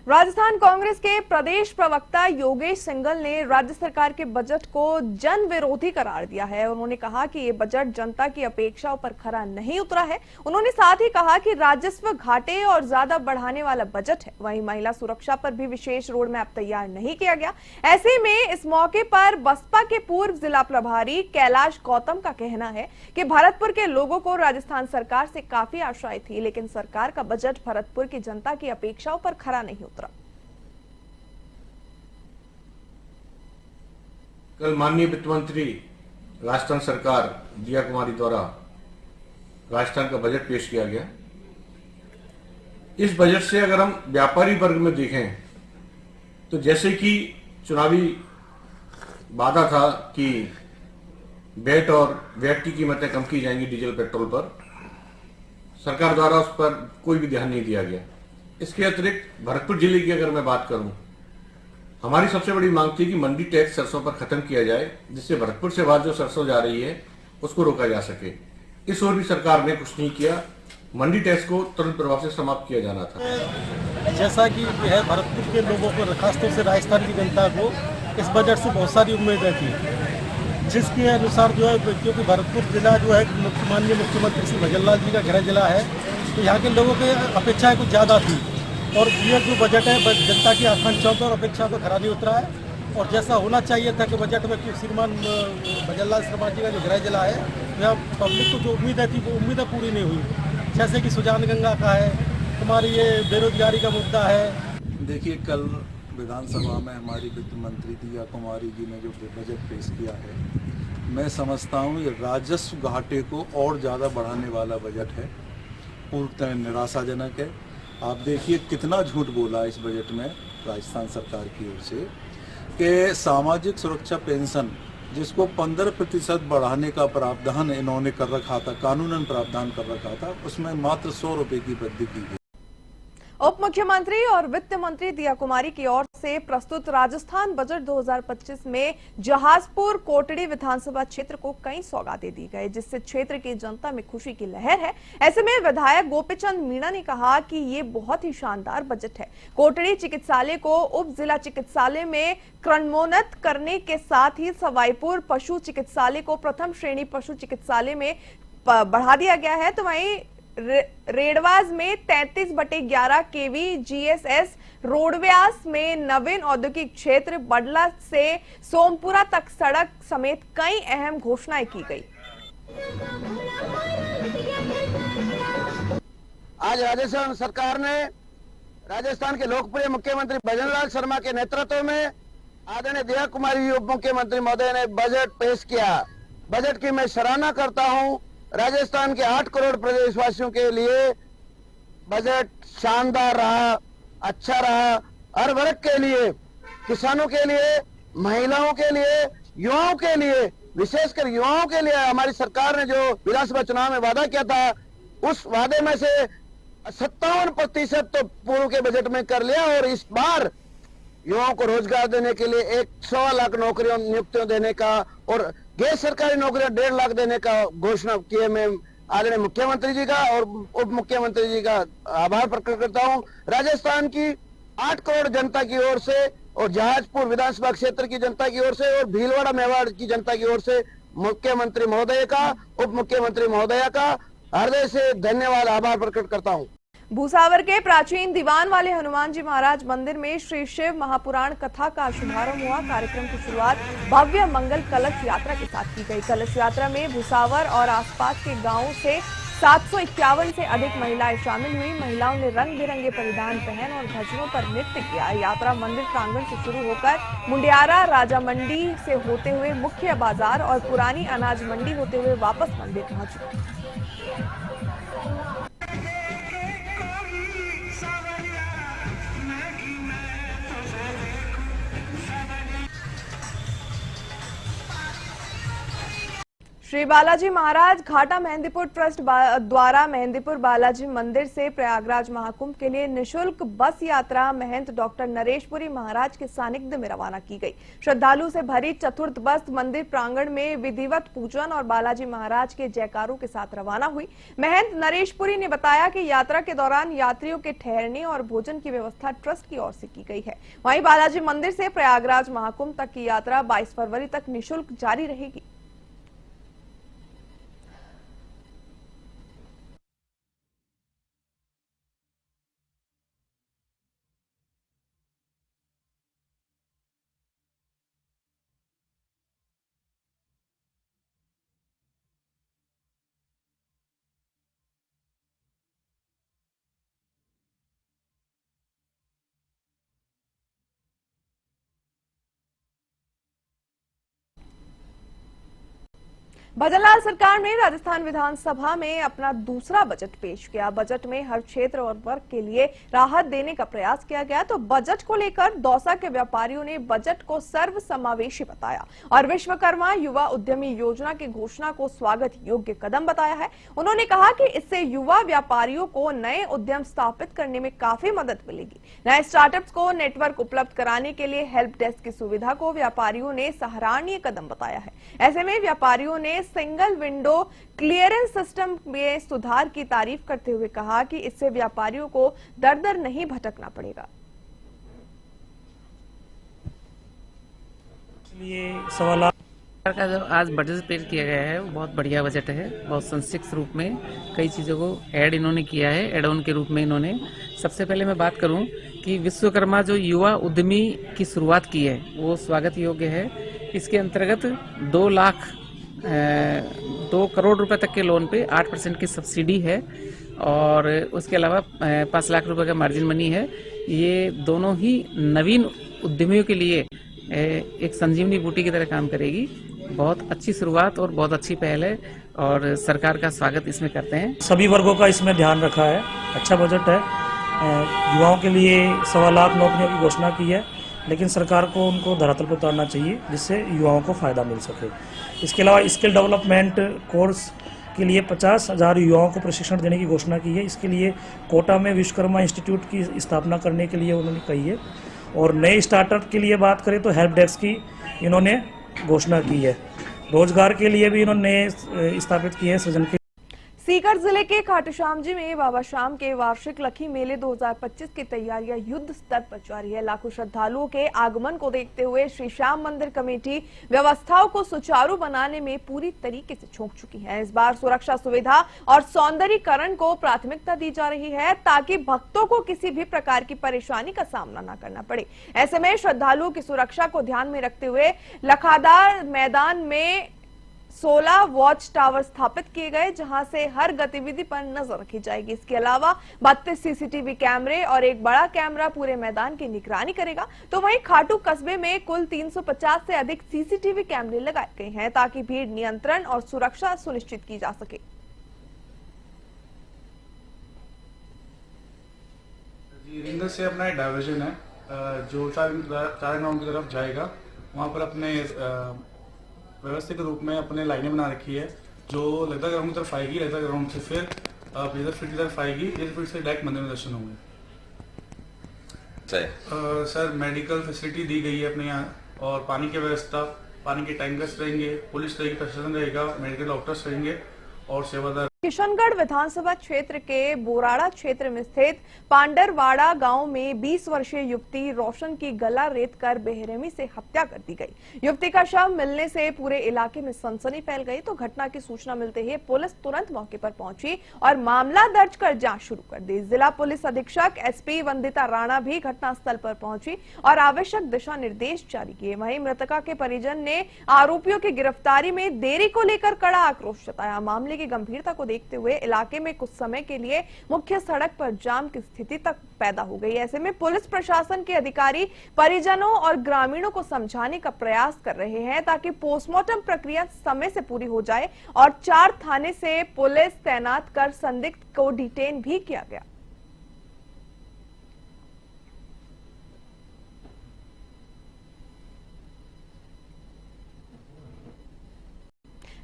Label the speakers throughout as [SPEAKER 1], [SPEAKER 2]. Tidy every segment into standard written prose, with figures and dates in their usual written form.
[SPEAKER 1] राजस्थान कांग्रेस के प्रदेश प्रवक्ता योगेश सिंघल ने राज्य सरकार के बजट को जन विरोधी करार दिया है। उन्होंने कहा कि ये बजट जनता की अपेक्षाओं पर खरा नहीं उतरा है। उन्होंने साथ ही कहा कि राजस्व घाटे और ज्यादा बढ़ाने वाला बजट है। वहीं महिला सुरक्षा पर भी विशेष रोड मैप तैयार नहीं किया गया। ऐसे में इस मौके पर बसपा के पूर्व जिला प्रभारी कैलाश गौतम का कहना है कि भरतपुर के लोगों को राजस्थान सरकार से काफी आशाएं थी, लेकिन सरकार का बजट भरतपुर की जनता की अपेक्षाओं पर खरा नहीं उतरा।
[SPEAKER 2] कल माननीय वित्त मंत्री राजस्थान सरकार दिया कुमारी द्वारा राजस्थान का बजट पेश किया गया। इस बजट से अगर हम व्यापारी वर्ग में देखें तो जैसे कि चुनावी वादा था कि वैट और वैट की कीमतें कम की जाएंगी डीजल पेट्रोल पर, सरकार द्वारा उस पर कोई भी ध्यान नहीं दिया गया। इसके अतिरिक्त भरतपुर जिले की अगर मैं बात करूं, हमारी सबसे बड़ी मांग थी कि मंडी टैक्स सरसों पर खत्म किया जाए, जिससे भरतपुर से बाहर जो सरसों जा रही है उसको रोका जा सके। इस ओर भी सरकार ने कुछ नहीं किया। मंडी टैक्स को तुरंत प्रभाव से समाप्त किया जाना था।
[SPEAKER 3] जैसा कि यह भरतपुर के लोगों को, खासतौर से राजस्थान की जनता को इस बजट से बहुत सारी उम्मीदें थी, जिसके अनुसार जो है, क्योंकि भरतपुर जिला जो है माननीय मुख्यमंत्री श्री भजनलाल जी का गृह जिला है, तो यहाँ के लोगों की अपेक्षाएं कुछ ज़्यादा थी और ये जो बजट है जनता की आकांक्षाओं पर और अपेक्षा पर खरा नहीं उतरा है। और जैसा होना चाहिए था कि बजट में श्रीमान भजनलाल शर्मा जी का जो गृह जिला है, यहाँ पब्लिक को जो उम्मीदें थी वो उम्मीदें पूरी नहीं हुई। जैसे कि सुजान गंगा का है, हमारी ये बेरोजगारी का मुद्दा है।
[SPEAKER 4] देखिए, कल विधानसभा में हमारी वित्त मंत्री दिया कुमारी जी ने जो बजट पेश किया है, मैं समझता हूँ ये राजस्व घाटे को और ज़्यादा बढ़ाने वाला बजट है। पूर्णतः निराशाजनक है। आप देखिए कितना झूठ बोला इस बजट में राजस्थान सरकार की ओर से कि सामाजिक सुरक्षा पेंशन, जिसको 15% बढ़ाने का प्रावधान इन्होंने कर रखा था, कानूनन प्रावधान कर रखा था, उसमें मात्र 100 रुपए की वृद्धि की गई।
[SPEAKER 1] उप मुख्यमंत्री और वित्त मंत्री दिया कुमारी की ओर से प्रस्तुत राजस्थान बजट 2025 में जहाजपुर कोटड़ी विधानसभा क्षेत्र को कई सौगातें दी गई, जिससे क्षेत्र की जनता में खुशी की लहर है। ऐसे में विधायक गोपीचंद मीणा ने कहा कि ये बहुत ही शानदार बजट है। कोटड़ी चिकित्सालय को उप जिला चिकित्सालय में क्रमोन्नत करने के साथ ही सवाईपुर पशु चिकित्सालय को प्रथम श्रेणी पशु चिकित्सालय में बढ़ा दिया गया है। तो वहीं रेडवाज में 33/11 केवी जीएसएस, रोडव्यास में नवीन औद्योगिक क्षेत्र, बडला से सोमपुरा तक सड़क समेत कई अहम घोषणाएं की गई।
[SPEAKER 5] आज राजस्थान सरकार ने राजस्थान के लोकप्रिय मुख्यमंत्री भजनलाल शर्मा के नेतृत्व में आदरणीय दिया कुमारी उप मुख्यमंत्री महोदय ने बजट पेश किया। बजट की मैं सराहना करता हूं। राजस्थान के 8 करोड़ प्रदेशवासियों के लिए बजट शानदार रहा, अच्छा रहा। हर वर्ग के लिए, किसानों के लिए, महिलाओं के लिए, युवाओं के लिए, विशेषकर युवाओं के लिए हमारी सरकार ने जो विधानसभा चुनाव में वादा किया था, उस वादे में से 57% तो पूर्व के बजट में कर लिया। और इस बार युवाओं को रोजगार देने के लिए 1.25 लाख नौकरियों नियुक्तियों देने का और गैर सरकारी नौकरियां 1.5 लाख देने का घोषणा किए। मैं आदरणीय मुख्यमंत्री जी का और उप मुख्यमंत्री जी का आभार प्रकट करता हूं। राजस्थान की 8 करोड़ जनता की ओर से और जहाजपुर विधानसभा क्षेत्र की जनता की ओर से और भीलवाड़ा मेवाड़ की जनता की ओर से मुख्यमंत्री महोदय का, उप मुख्यमंत्री महोदया का हृदय से धन्यवाद, आभार प्रकट करता हूँ।
[SPEAKER 1] भूसावर के प्राचीन दीवान वाले हनुमान जी महाराज मंदिर में श्री शिव महापुराण कथा का शुभारंभ हुआ। कार्यक्रम की शुरुआत भव्य मंगल कलश यात्रा के साथ की गई। कलश यात्रा में भूसावर और आसपास के गांवों से 751 से अधिक महिलाएं शामिल हुई। महिलाओं ने रंग बिरंगे परिधान पहन और ध्वजों पर नृत्य किया। यात्रा मंदिर प्रांगण से शुरू होकर मुंडियारा राजा मंडी से होते हुए मुख्य बाजार और पुरानी अनाज मंडी होते हुए वापस मंदिर पहुंची। श्री बालाजी महाराज घाटा मेहंदीपुर ट्रस्ट द्वारा मेहंदीपुर बालाजी मंदिर से प्रयागराज महाकुंभ के लिए निशुल्क बस यात्रा महंत डॉक्टर नरेशपुरी महाराज के सानिध्य में रवाना की गई। श्रद्धालु से भरी चतुर्थ बस मंदिर प्रांगण में विधिवत पूजन और बालाजी महाराज के जयकारों के साथ रवाना हुई। महंत नरेशपुरी ने बताया कि यात्रा के दौरान यात्रियों के ठहरने और भोजन की व्यवस्था ट्रस्ट की ओर से की गई है। वहीं बालाजी मंदिर से प्रयागराज महाकुंभ तक की यात्रा 22 फरवरी तक निःशुल्क जारी रहेगी। भजनलाल सरकार ने राजस्थान विधानसभा में अपना दूसरा बजट पेश किया। बजट में हर क्षेत्र और वर्ग के लिए राहत देने का प्रयास किया गया। तो बजट को लेकर दौसा के व्यापारियों ने बजट को सर्वसमावेशी बताया और विश्वकर्मा युवा उद्यमी योजना की घोषणा को स्वागत योग्य कदम बताया है। उन्होंने कहा कि इससे युवा व्यापारियों को नए उद्यम स्थापित करने में काफी मदद मिलेगी। नए स्टार्टअप्स को नेटवर्क उपलब्ध कराने के लिए हेल्प डेस्क की सुविधा को व्यापारियों ने सराहनीय कदम बताया है। ऐसे में व्यापारियों ने सिंगल विंडो क्लियरेंस सिस्टम में सुधार की तारीफ करते हुए कहा कि इससे व्यापारियों को दर दर नहीं भटकना पड़ेगा।
[SPEAKER 6] इसलिए सवाल का जो आज बजट पेश किया गया है वो बहुत बढ़िया बजट है। बहुत संक्षिप्त रूप में कई चीज़ों को ऐड इन्होंने किया है। एड ऑन के रूप में इन्होंने सबसे पहले मैं बात करूं कि विश्वकर्मा जो युवा उद्यमी की शुरुआत की है वो स्वागत योग्य है। इसके अंतर्गत 2 करोड़ रुपए तक के लोन पे 8% की सब्सिडी है और उसके अलावा 5 लाख रुपए का मार्जिन मनी है। ये दोनों ही नवीन उद्यमियों के लिए एक संजीवनी बूटी की तरह काम करेगी। बहुत अच्छी शुरुआत और बहुत अच्छी पहल है और सरकार का स्वागत इसमें करते हैं।
[SPEAKER 7] सभी वर्गों का इसमें ध्यान रखा है। अच्छा बजट है। युवाओं के लिए 1.25 लाख नौकरियों की घोषणा की है, लेकिन सरकार को उनको धरातल पर उतारना चाहिए जिससे युवाओं को फायदा मिल सके। इसके अलावा स्किल डेवलपमेंट कोर्स के लिए 50,000 युवाओं को प्रशिक्षण देने की घोषणा की है। इसके लिए कोटा में विश्वकर्मा इंस्टीट्यूट की स्थापना करने के लिए उन्होंने कही है। और नए स्टार्टअप के लिए बात करें तो हेल्प डेस्क की इन्होंने घोषणा की है। रोजगार के लिए भी इन्होंने स्थापित किए हैं सृजन के।
[SPEAKER 1] सीकर जिले के खाटूश्याम जी में बाबा श्याम के वार्षिक लखी मेले 2025 की तैयारियां युद्ध स्तर पर जारी है। लाखों श्रद्धालुओं के आगमन को देखते हुए श्री श्याम मंदिर कमेटी व्यवस्थाओं को सुचारू बनाने में पूरी तरीके से झोंक चुकी है। इस बार सुरक्षा सुविधा और सौंदर्यीकरण को प्राथमिकता दी जा रही है ताकि भक्तों को किसी भी प्रकार की परेशानी का सामना न करना पड़े। ऐसे में श्रद्धालुओं की सुरक्षा को ध्यान में रखते हुए लखादार मैदान में 16 वॉच टावर स्थापित किए गए जहां से हर गतिविधि पर नजर रखी जाएगी। इसके अलावा 32 सीसीटीवी कैमरे और एक बड़ा कैमरा पूरे मैदान की निगरानी करेगा। तो वहीं खाटू कस्बे में कुल 350 से अधिक सीसीटीवी कैमरे लगाए गए हैं ताकि भीड़ नियंत्रण और सुरक्षा सुनिश्चित की जा सके।
[SPEAKER 8] रिंगर से अपना डाइवर्जन है जो चार ग्राउंड की तरफ जाएगा। वहां पर अपने व्यवस्थित रूप में अपने लाइनें बना रखी है जो लगता ग्राउंड की तरफ आएगी। लगता ग्राउंड से फिर ब्लेजर फील्ड की तरफ आएगी। ब्लेजर फील्ड से डायरेक्ट मंदिर में दर्शन होंगे। सर मेडिकल फैसिलिटी दी गई है अपने यहाँ और पानी की व्यवस्था, पानी के टैंकर्स रहेंगे, पुलिस रहेगी, प्रशासन रहेगा, मेडिकल डॉक्टर्स रहेंगे और सेवादार।
[SPEAKER 1] किशनगढ़ विधानसभा क्षेत्र के बोराड़ा क्षेत्र में स्थित पांडरवाड़ा गांव में 20 वर्षीय युवती रोशन की गला रेत कर बेरहमी से हत्या कर दी गई। युवती का शव मिलने से पूरे इलाके में सनसनी फैल गई। तो घटना की सूचना मिलते ही पुलिस तुरंत मौके पर पहुंची और मामला दर्ज कर जांच शुरू कर दी। जिला पुलिस अधीक्षक एसपी वंदिता राणा भी घटनास्थल पर पहुंची और आवश्यक दिशा निर्देश जारी किए। वहीं मृतका के परिजन ने आरोपियों की गिरफ्तारी में देरी को लेकर कड़ा आक्रोश जताया। मामले की गंभीरता को देखते हुए इलाके में कुछ समय के लिए मुख्य सड़क पर जाम की स्थिति तक पैदा हो गई। ऐसे में पुलिस प्रशासन के अधिकारी परिजनों और ग्रामीणों को समझाने का प्रयास कर रहे हैं ताकि पोस्टमार्टम प्रक्रिया समय से पूरी हो जाए और 4 थाने से पुलिस तैनात कर संदिग्ध को डिटेन भी किया गया।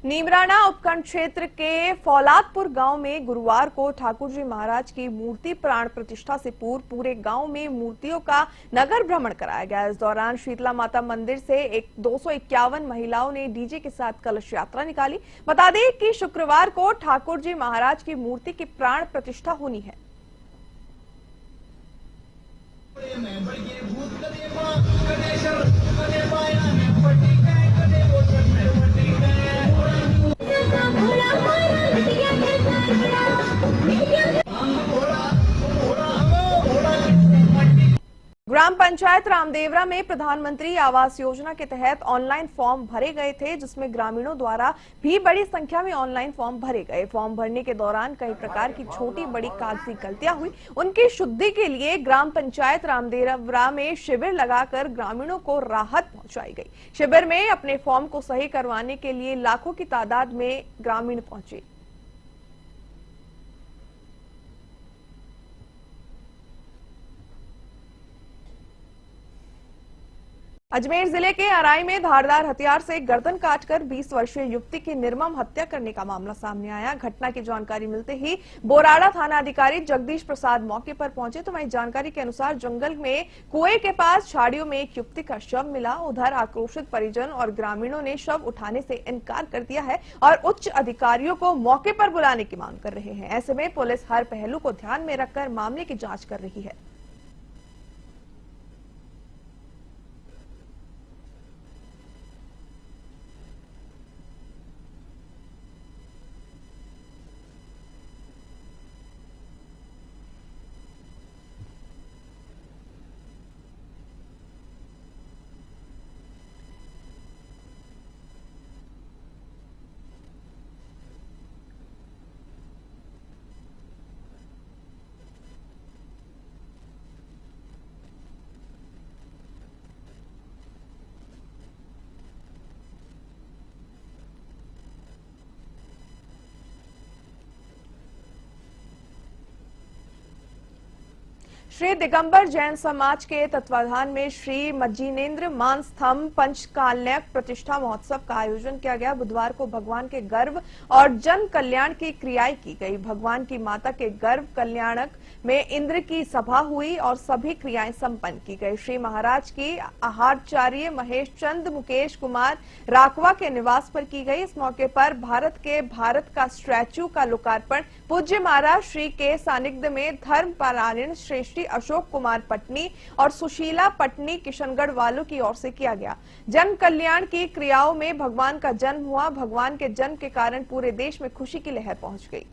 [SPEAKER 1] नीमराना उपखंड क्षेत्र के फौलादपुर गांव में गुरुवार को ठाकुर जी महाराज की मूर्ति प्राण प्रतिष्ठा से पूर्व पूरे गांव में मूर्तियों का नगर भ्रमण कराया गया। इस दौरान शीतला माता मंदिर से 251 महिलाओं ने डीजे के साथ कलश यात्रा निकाली। बता दें कि शुक्रवार को ठाकुर जी महाराज की मूर्ति की प्राण प्रतिष्ठा होनी है। ग्राम पंचायत रामदेवरा में प्रधानमंत्री आवास योजना के तहत ऑनलाइन फॉर्म भरे गए थे, जिसमें ग्रामीणों द्वारा भी बड़ी संख्या में ऑनलाइन फॉर्म भरे गए। फॉर्म भरने के दौरान कई प्रकार की छोटी बड़ी कागजी गलतियां हुई। उनकी शुद्धि के लिए ग्राम पंचायत रामदेवरा में शिविर लगाकर ग्रामीणों को राहत पहुंचाई गई। शिविर में अपने फॉर्म को सही करवाने के लिए लाखों की तादाद में ग्रामीण पहुंचे। अजमेर जिले के अराई में धारदार हथियार से गर्दन काटकर 20 वर्षीय युवती की निर्मम हत्या करने का मामला सामने आया। घटना की जानकारी मिलते ही बोराड़ा थाना अधिकारी जगदीश प्रसाद मौके पर पहुंचे तो वहीं जानकारी के अनुसार जंगल में कुएं के पास झाड़ियों में एक युवती का शव मिला। उधर आक्रोशित परिजन और ग्रामीणों ने शव उठाने से इनकार कर दिया है और उच्च अधिकारियों को मौके पर बुलाने की मांग कर रहे हैं। ऐसे में पुलिस हर पहलू को ध्यान में रखकर मामले की जांच कर रही है। श्री दिगंबर जैन समाज के तत्वाधान में श्री मज्जिनेन्द्र मानस्तंभ पंचकाल्यक प्रतिष्ठा महोत्सव का आयोजन किया गया। बुधवार को भगवान के गर्भ और जन कल्याण की क्रियाएं की गई। भगवान की माता के गर्भ कल्याणक में इंद्र की सभा हुई और सभी क्रियाएं संपन्न की गई। श्री महाराज की आहारचार्य महेश चंद मुकेश कुमार राकवा के निवास पर की गई। इस मौके पर भारत का स्टैच्यू का लोकार्पण पूज्य महाराज श्री के सानिध्य में धर्मपरायण श्रेष्ठी अशोक कुमार पटनी और सुशीला पटनी किशनगढ़ वालों की ओर से किया गया। जन कल्याण की क्रियाओं में भगवान का जन्म हुआ। भगवान के जन्म के कारण पूरे देश में खुशी की लहर पहुंच गई।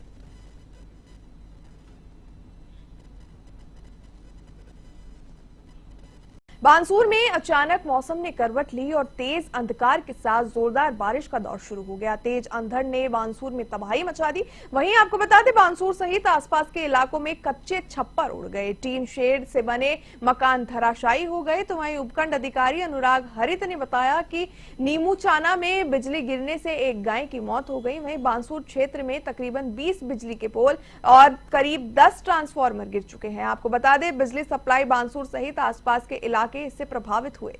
[SPEAKER 1] बानसूर में अचानक मौसम ने करवट ली और तेज अंधकार के साथ जोरदार बारिश का दौर शुरू हो गया। तेज अंधड़ ने बानसूर में तबाही मचा दी। वहीं आपको बता दें, बानसूर सहित आसपास के इलाकों में कच्चे छप्पर उड़ गए, टीन शेड से बने मकान धराशायी हो गए। तो वहीं उपखंड अधिकारी अनुराग हरित ने बताया कि नीमूचाना में बिजली गिरने से एक गाय की मौत हो गई। वहीं बानसूर क्षेत्र में तकरीबन 20 बिजली के पोल और करीब 10 ट्रांसफार्मर गिर चुके हैं। आपको बता दें, बिजली सप्लाई बानसूर सहित आसपास के इलाके इससे प्रभावित हुए।